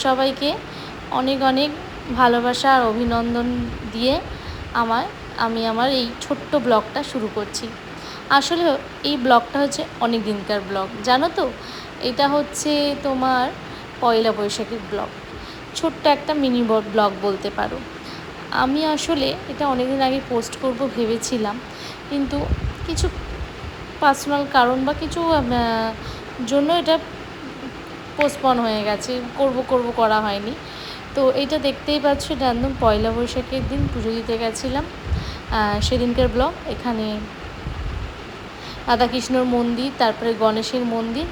সবাইকে অনেক অনেক ভালোবাসা আর অভিনন্দন দিয়ে আমি আমার এই ছোট্ট ব্লগটা শুরু করছি। আসলে এই ব্লগটা হচ্ছে অনেক দিনকার ব্লগ, জানো তো। এটা হচ্ছে তোমার পয়লা বৈশাখের ব্লগ, ছোট্ট একটা মিনি ব্লগ বলতে পারো। আমি আসলে এটা অনেক দিন আগে পোস্ট করব ভেবেছিলাম, কিন্তু কিছু পার্সোনাল কারণ বা কিছু জন্য এটা পোস্টপন হয়ে গেছে, করা হয়নি। তো এইটা দেখতেই পাচ্ছ, এটা একদম পয়লা বৈশাখের দিন পুজো দিতে গেছিলাম, সেদিনকার ব্লগ। এখানে রাধাকৃষ্ণর মন্দির, তারপরে গণেশের মন্দির,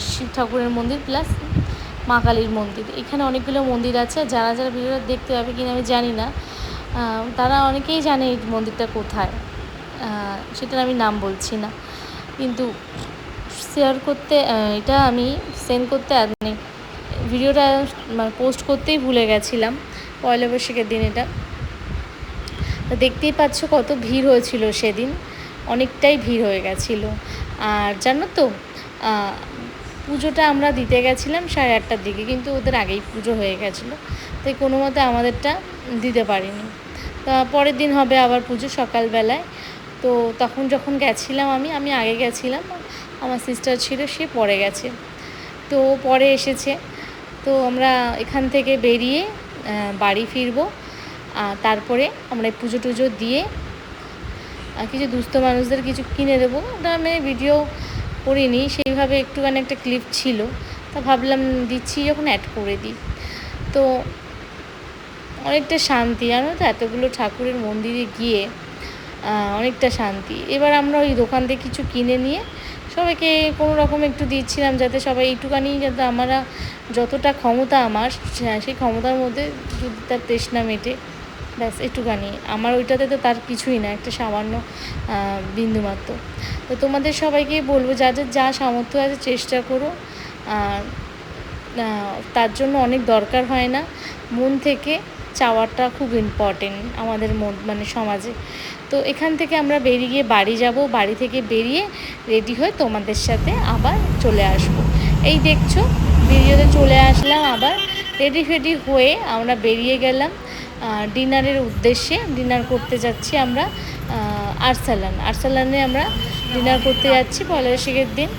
শিব ঠাকুরের মন্দির, প্লাস মা কালীর মন্দির। এখানে অনেকগুলো মন্দির আছে। যারা যারা ভিডিওটা দেখতে পাবে কিনা আমি জানি না, তারা অনেকেই জানে এই মন্দিরটা কোথায়, সেটা আমি নাম বলছি না। কিন্তু শেয়ার করতে, এটা আমি সেন্ড করতে মানে ভিডিওটা পোস্ট করতেই ভুলে গেছিলাম পয়লা বৈশাখের দিন। এটা দেখতেই পাচ্ছ কত ভিড় হয়েছিল সেদিন, অনেকটাই ভিড় হয়ে গেছিলো। আর জানো তো, পুজোটা আমরা দিতে গেছিলাম 8:30টার দিকে, কিন্তু ওদের আগেই পুজো হয়ে গেছিলো, তাই কোনো মতে আমাদেরটা দিতে পারিনি। তা পরের দিন হবে আবার পুজো সকালবেলায়। তো তখন যখন গেছিলাম আমি আগে গেছিলাম, আমার সিস্টার ছিল, সে পরে গেছে, তো পরে এসেছে। তো আমরা এখান থেকে বেরিয়ে বাড়ি ফিরবো। তারপরে আমরা পুজো টুজো দিয়ে কিছু দুস্থ মানুষদের কিছু কিনে দেবো। ওটা আমি ভিডিও করিনি সেইভাবে, একটুখানি একটা ক্লিপ ছিল, তা ভাবলাম দিচ্ছি যখন অ্যাড করে দিই। তো অনেকটা শান্তি, জানো তো, এতগুলো ঠাকুরের মন্দিরে গিয়ে অনেকটা শান্তি। এবার আমরা ওই দোকান থেকে কিছু কিনে নিয়ে সবাইকে কোনো রকম একটু দিচ্ছিলাম, যাতে সবাই একটুখানি, যাতে আমরা যতটা ক্ষমতা আমার, সেই ক্ষমতার মধ্যে যদি তার তৃষ্ণা মেটে, ব্যাস একটুখানি। আমার ওইটাতে তো তার কিছুই না, একটা সামান্য বিন্দুমাত্র। তো তোমাদের সবাইকে বলবো, যাদের যা সামর্থ্য আছে চেষ্টা করো। তার জন্য অনেক দরকার হয় না, মন থেকে চাওয়াটা খুব ইম্পর্টেন্ট আমাদের মানে সমাজে। তো এখান থেকে আমরা বেরিয়ে বাড়ি যাব, বাড়ি থেকে বেরিয়ে রেডি হয়ে তোমাদের সাথে আবার চলে আসব। এই দেখছো ভিডিওতে চলে আসলাম, আবার রেডি ফেডি হয়ে আমরা বেরিয়ে গেলাম ডিনারের উদ্দেশ্যে। ডিনার করতে যাচ্ছি আমরা আরসালানে আমরা ডিনার করতে যাচ্ছি পয়লা বৈশাখের দিন।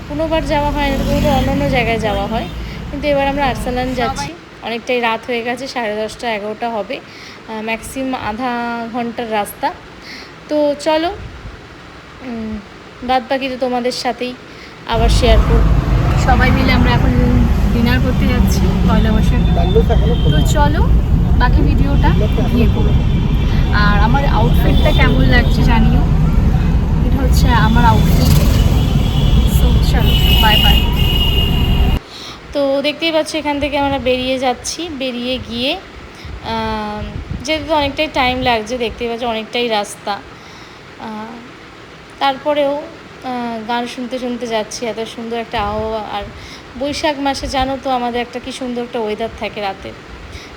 কোনোবার যাওয়া হয় না, কোনো অন্য জায়গায় যাওয়া হয়, কিন্তু এবার আমরা আরসালান যাচ্ছি। অনেকটাই রাত হয়ে গেছে, 10:30 11টা হবে, ম্যাক্সিমাম আধা ঘন্টার রাস্তা। তো চলো, বাদ বাকি তো তোমাদের সাথেই আবার শেয়ার করব। সবাই মিলে আমরা এখন ডিনার করতে যাচ্ছি পয়লা বৈশাখে। তো চলো বাকি ভিডিওটা গিয়ে করবো। আর আমার আউটফিটটা কেমন লাগছে জানিও, এটা হচ্ছে আমার আউটফিট। সো চলো, বাই বাই। তো দেখতেই পাচ্ছ এখান থেকে আমরা বেরিয়ে যাচ্ছি, বেরিয়ে গিয়ে যেতে তো অনেকটাই টাইম লাগছে, দেখতেই পাচ্ছ অনেকটাই রাস্তা। তারপরেও গান শুনতে শুনতে যাচ্ছি, এত সুন্দর একটা আবহাওয়া। আর বৈশাখ মাসে জানো তো আমাদের একটা কি সুন্দর একটা ওয়েদার থাকে রাতে।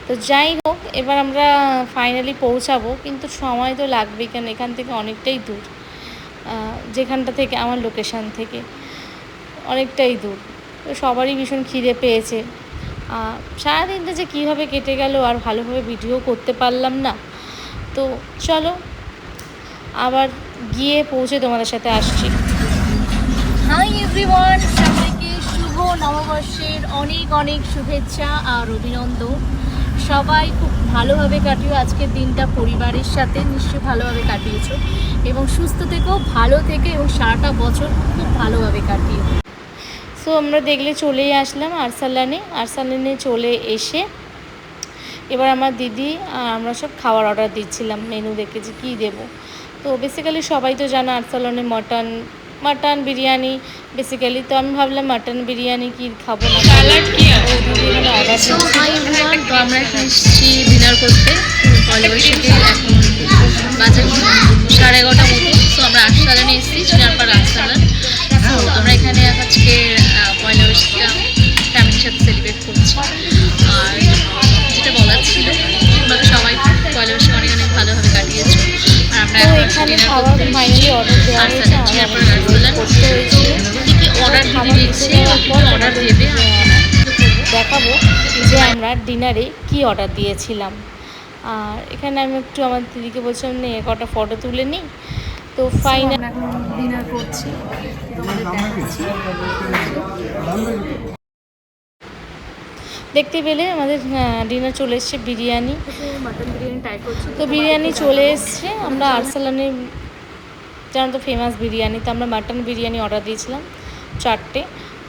তো যাই হোক, এবার আমরা ফাইনালি পৌঁছাবো, কিন্তু সময় তো লাগবেই, কেন এখান থেকে অনেকটাই দূর, যেখানটা থেকে আমার লোকেশান থেকে অনেকটাই দূর। তো সবারই ভীষণ খিদে পেয়েছে। সারাদিনটা যে কীভাবে কেটে গেল, আর ভালোভাবে ভিডিও করতে পারলাম না। তো চলো আবার গিয়ে পৌঁছে তোমাদের সাথে আসছি। হাই এভরিওয়ান, সবাইকে শুভ নববর্ষের অনেক অনেক শুভেচ্ছা আর অভিনন্দন। সবাই খুব ভালোভাবে কাটিও আজকের দিনটা, পরিবারের সাথে নিশ্চয়ই ভালোভাবে কাটিয়েছো, এবং সুস্থ থেকেও, ভালো থেকে, এবং সারাটা বছর খুব ভালোভাবে কাটিয়ে। সো আমরা দেখলে চলেই আসলাম আরসালানে চলে এসে এবার আমার দিদি আর আমরা সব খাবার অর্ডার দিচ্ছিলাম, মেনু দেখে যে কী দেবো। তো বেসিক্যালি সবাই তো জানো আরসালানে মাটন বিরিয়ানি বেসিক্যালি, তো আমি ভাবলাম মাটন বিরিয়ানি কি খাবো না, দিদি এখানে অর্ডার। তো আমরা এখন এসেছি ডিনার করতে পয়লা বৈশাখে, এখন বাজে 11:30 মতো। তো আমরা আরসালানে এসেছি, চিনারপাড় আরসালান। তো আমরা এখানে আজকে পয়লা বৈশাখটা ফ্যামিলির সাথে সেলিব্রেট করছি। আর যেটা বলার ছিল, তোমরা সবাই পয়লা বৈশাখ অনেক অনেক ভালোভাবে কাটিয়েছো। আর আমরা এখানে খাবার ফাইনালি অর্ডার দেওয়া হয়েছে, চিনারপাড় আরসালান। তো কী কী অর্ডার দিতে দিচ্ছে, অর্ডার দেবে দেখাবো যে আমরা ডিনারে কি অর্ডার দিয়েছিলাম। আর এখানে আমি একটু আমার দিদিকে বলছিলাম নে কটা ফটো তুলে নিই। তো ফাইনাল এখন ডিনার করছি, তোমাদের দেখাচ্ছি। দেখতে পেলে আমাদের ডিনার চলে এসছে, বিরিয়ানি, মাটন বিরিয়ানি ট্রাই করছি। তো বিরিয়ানি চলে এসছে। আমরা আরসালানে জানো তো ফেমাস বিরিয়ানি, তো আমরা মাটন বিরিয়ানি অর্ডার দিয়েছিলাম 4টে।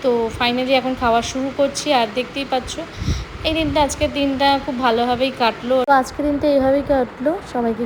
তো ফাইনালি এখন খাওয়া শুরু করছি। আর দেখতেই পাচ্ছ এই দিনটা, আজকের দিনটা খুব ভালোভাবেই কাটলো। তো আজকের দিনটা এইভাবেই কাটলো। সবাইকে